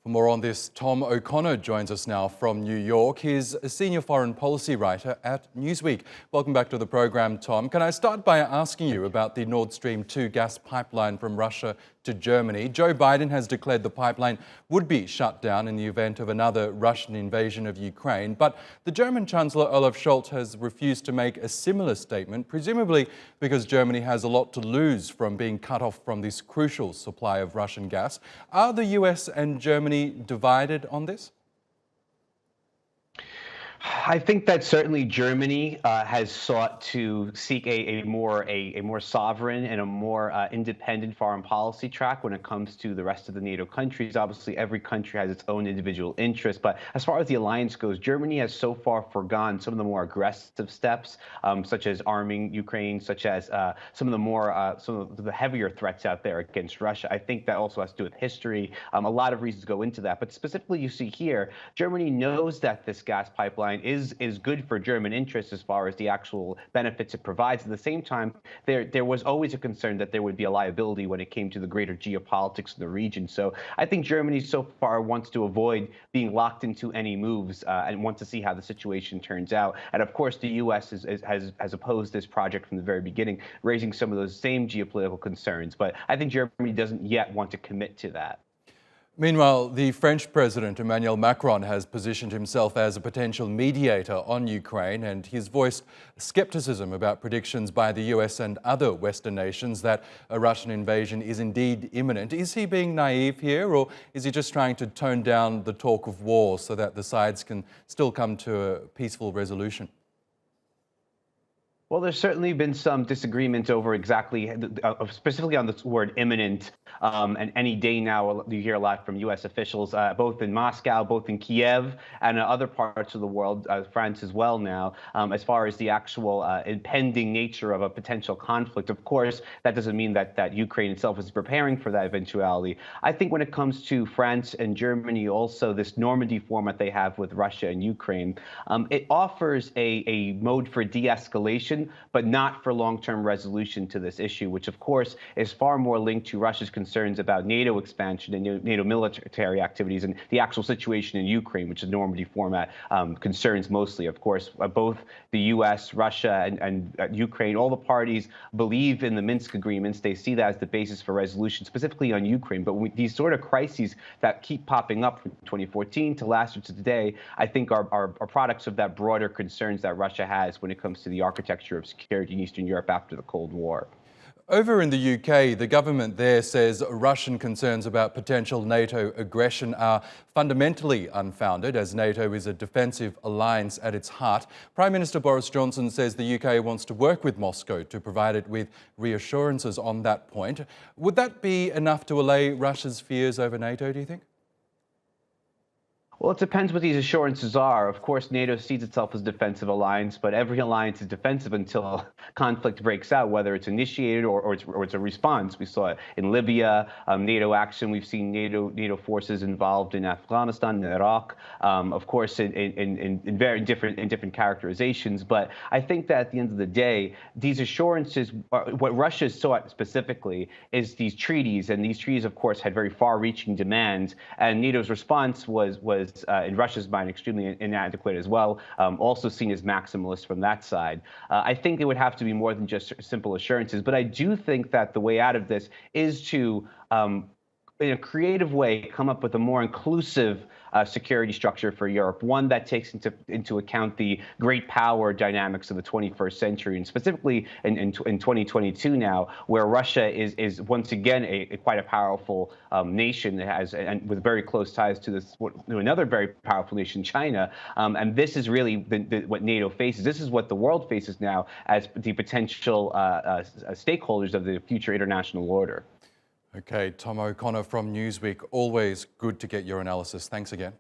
For more on this, Tom O'Connor joins us now from New York. He's a senior foreign policy writer at Newsweek. Welcome back to the program, Tom. Can I start by asking you about the Nord Stream 2 gas pipeline from Russia to Germany? Joe Biden has declared the pipeline would be shut down in the event of another Russian invasion of Ukraine. But the German Chancellor Olaf Scholz has refused to make a similar statement, presumably because Germany has a lot to lose from being cut off from this crucial supply of Russian gas. Are the US and Germany divided on this? I think that certainly Germany has sought to seek a more sovereign and a more independent foreign policy track when it comes to the rest of the NATO countries. Obviously, every country has its own individual interests, but as far as the alliance goes, Germany has so far forgone some of the more aggressive steps, such as arming Ukraine, such as some of the heavier threats out there against Russia. I think that also has to do with history. A lot of reasons go into that, but specifically, you see here, Germany knows that this gas pipeline is good for German interests as far as the actual benefits it provides. At the same time, there was always a concern that there would be a liability when it came to the greater geopolitics of the region. So I think Germany so far wants to avoid being locked into any moves and wants to see how the situation turns out. And of course, the U.S. has opposed this project from the very beginning, raising some of those same geopolitical concerns. But I think Germany doesn't yet want to commit to that. Meanwhile, the French President Emmanuel Macron has positioned himself as a potential mediator on Ukraine, and he's voiced skepticism about predictions by the US and other Western nations that a Russian invasion is indeed imminent. Is he being naive here, or is he just trying to tone down the talk of war so that the sides can still come to a peaceful resolution? Well, there's certainly been some disagreement over exactly, specifically on the word imminent. And any day now, you hear a lot from U.S. officials, both in Moscow, both in Kiev, and in other parts of the world, France as well now, as far as the actual impending nature of a potential conflict. Of course, that doesn't mean that Ukraine itself is preparing for that eventuality. I think when it comes to France and Germany, also this Normandy format they have with Russia and Ukraine, it offers a mode for de-escalation, but not for long-term resolution to this issue, which of course is far more linked to Russia's concerns about NATO expansion and NATO military activities and the actual situation in Ukraine, which the Normandy format concerns mostly. Of course, both the U.S., Russia, and Ukraine, all the parties believe in the Minsk agreements. They see that as the basis for resolution, specifically on Ukraine. But these sort of crises that keep popping up from 2014 to last year to today, I think are products of that broader concerns that Russia has when it comes to the architecture of security in Eastern Europe after the Cold War. Over in the UK, the government there says Russian concerns about potential NATO aggression are fundamentally unfounded, as NATO is a defensive alliance at its heart. Prime Minister Boris Johnson says the UK wants to work with Moscow to provide it with reassurances on that point. Would that be enough to allay Russia's fears over NATO, do you think? Well, it depends what these assurances are. Of course, NATO sees itself as a defensive alliance, but every alliance is defensive until conflict breaks out, whether it's initiated or it's a response. We saw it in Libya, NATO action. We've seen NATO forces involved in Afghanistan and Iraq, of course, in very different characterizations. But I think that at the end of the day, these assurances, what Russia sought specifically, is these treaties, and these treaties, of course, had very far-reaching demands. And NATO's response was in Russia's mind, extremely inadequate as well, also seen as maximalist from that side. I think it would have to be more than just simple assurances, but I do think that the way out of this is to, in a creative way, come up with a more inclusive security structure for Europe, one that takes into account the great power dynamics of the 21st century, and specifically in 2022 now, where Russia is once again quite a powerful nation that has, and with very close ties to another very powerful nation, China. And this is really what NATO faces. This is what the world faces now as the potential stakeholders of the future international order. Okay, Tom O'Connor from Newsweek, always good to get your analysis. Thanks again.